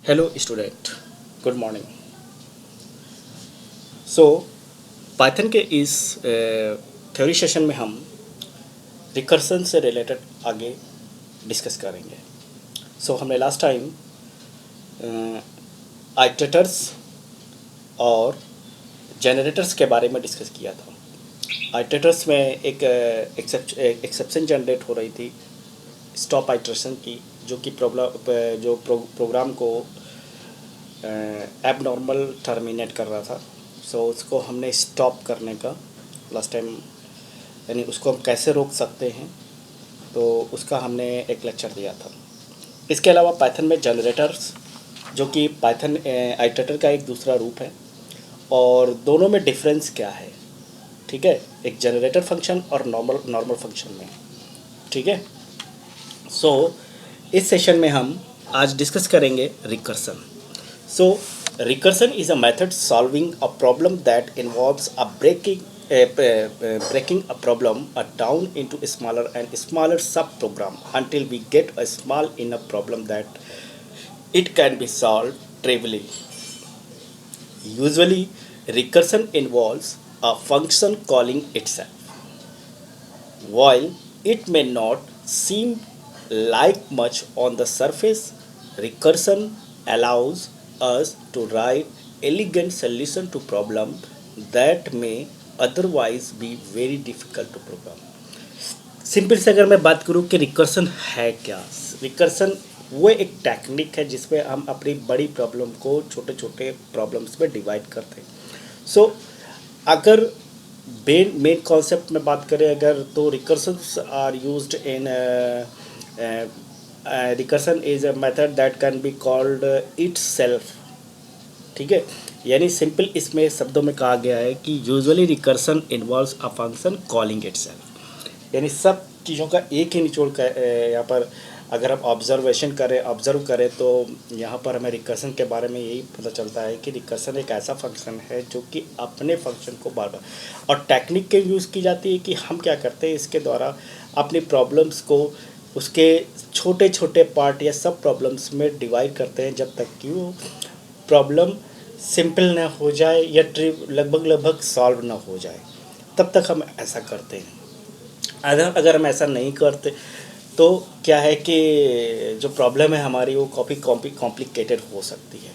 Hello student, good morning. सो Python के इस theory session में हम रिकर्सन से रिलेटेड आगे डिस्कस करेंगे। हमने लास्ट टाइम आइटरेटर्स और जनरेटर्स के बारे में डिस्कस किया था। आइटरेटर्स में एक एक्सेप्शन जनरेट हो रही थी स्टॉप आइटरेशन की, जो कि प्रोग्राम को एबनॉर्मल टर्मिनेट कर रहा था। उसको हमने स्टॉप करने का लास्ट टाइम, यानी उसको हम कैसे रोक सकते हैं, तो उसका हमने एक लेक्चर दिया था। इसके अलावा पाइथन में जनरेटर्स, जो कि पाइथन आइटरेटर का एक दूसरा रूप है, और दोनों में डिफरेंस क्या है, ठीक है, एक जनरेटर फंक्शन और नॉर्मल फंक्शन में, ठीक है। सो इस सेशन में हम आज डिस्कस करेंगे recursion. So, recursion is a method solving a problem that involves breaking a problem down into a smaller and smaller subprogram until we get a small enough problem that it can be solved trivially. Usually, recursion involves a function calling itself. While it may not seem like much on the surface, recursion allows us to write elegant solution to problem that may otherwise be very difficult to program. Simple से अगर मैं बात करूँ कि recursion है क्या, recursion वो एक टेक्निक है जिसमें हम अपनी बड़ी प्रॉब्लम को छोटे छोटे प्रॉब्लम्स में डिवाइड करते हैं। अगर मेन कॉन्सेप्ट में बात करें अगर, तो recursions are used in recursion is a method that can be called इट सेल्फ, ठीक है। यानी सिंपल इसमें शब्दों में कहा गया है कि usually recursion involves a function calling itself, यानी सब चीज़ों का एक ही निचोड़ का यहाँ पर अगर हम ऑब्जर्व करें तो यहाँ पर हमें रिकर्सन के बारे में यही पता चलता है कि रिकर्सन एक ऐसा फंक्शन है जो कि अपने फंक्शन को बार बार, और टेक्निक के यूज़ की जाती है कि हम क्या करते हैं इसके द्वारा अपनी प्रॉब्लम्स को उसके छोटे छोटे पार्ट या सब प्रॉब्लम्स में डिवाइड करते हैं जब तक कि वो प्रॉब्लम सिंपल ना हो जाए या लगभग सॉल्व ना हो जाए, तब तक हम ऐसा करते हैं। अगर हम ऐसा नहीं करते तो क्या है कि जो प्रॉब्लम है हमारी वो काफ़ी कॉम्प्लिकेटेड हो सकती है।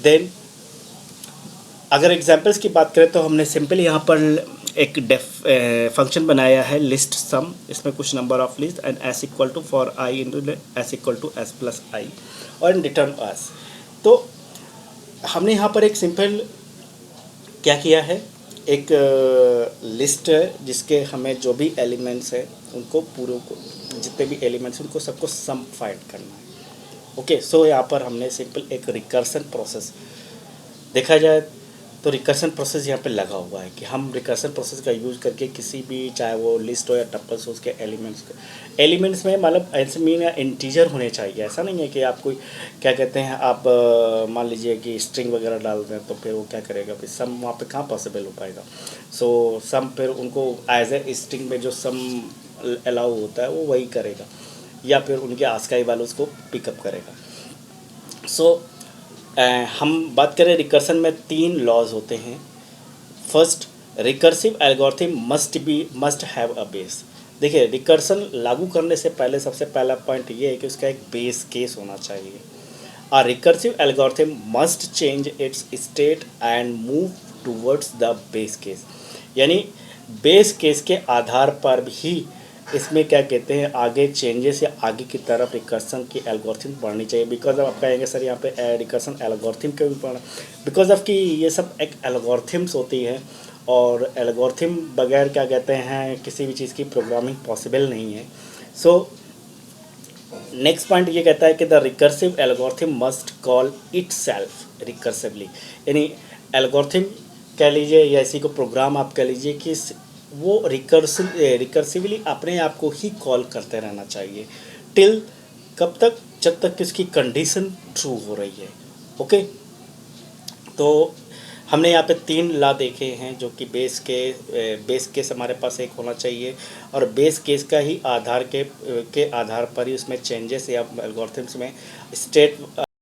देन अगर एग्जांपल्स की बात करें तो हमने सिंपल यहाँ पर एक फंक्शन बनाया है लिस्ट सम, इसमें कुछ number of list and s equal to for i into s equal to s plus i और इन रिटर्न एस। तो हमने यहाँ पर एक सिंपल क्या किया है, एक लिस्ट है जिसके हमें जो भी एलिमेंट्स है उनको पूरे को, जितने भी एलिमेंट्स उनको सबको सम फाइंड करना है। ओके, यहाँ पर हमने सिंपल एक रिकर्सन प्रोसेस देखा जाए तो रिकर्सन प्रोसेस यहाँ पे लगा हुआ है कि हम रिकर्सन प्रोसेस का यूज़ करके किसी भी, चाहे वो लिस्ट हो या टपल्स हो, उसके एलिमेंट्स में मतलब ऐसे मीन या इंटीजर होने चाहिए। ऐसा नहीं है कि आप कोई क्या कहते हैं, आप मान लीजिए कि स्ट्रिंग वगैरह डाल दें तो फिर वो क्या करेगा, फिर सम वहाँ पे कहाँ पॉसिबल हो पाएगा। सम फिर उनको एज ए स्ट्रिंग में जो सम अलाउ होता है वो वही करेगा, या फिर उनके आस्काई वैल्यूज़ को पिकअप करेगा। हम बात करें रिकर्सन में 3 लॉज होते हैं। First, recursive algorithm must have a base. देखिए, रिकर्सन लागू करने से पहले सबसे पहला पॉइंट ये है कि उसका एक बेस केस होना चाहिए। A recursive algorithm must change its state and move towards the base case। यानी बेस केस के आधार पर ही इसमें क्या कहते हैं आगे चेंजेस या आगे की तरफ रिकर्सन की एल्गोरिथम बढ़नी चाहिए। बिकॉज ऑफ आप कहेंगे सर यहाँ पे रिकर्सन एल्गोरिथम क्यों भी पढ़ना, बिकॉज ऑफ कि ये सब एक एल्गोरिथम्स होती है, और एल्गोरिथम बगैर क्या कहते हैं किसी भी चीज़ की प्रोग्रामिंग पॉसिबल नहीं है। नेक्स्ट पॉइंट ये कहता है कि the recursive algorithm must call itself recursively, यानी एल्गोरिथम कह लीजिए या इसी को प्रोग्राम आप कह लीजिए कि वो रिकर्सिवली अपने आप को ही कॉल करते रहना चाहिए टिल, कब तक, जब तक कि उसकी कंडीशन ट्रू हो रही है। ओके, तो हमने यहाँ पे 3 लॉ देखे हैं जो कि बेस केस हमारे पास एक होना चाहिए, और बेस केस का ही के आधार पर ही उसमें चेंजेस या एल्गोरिथम्स में स्टेट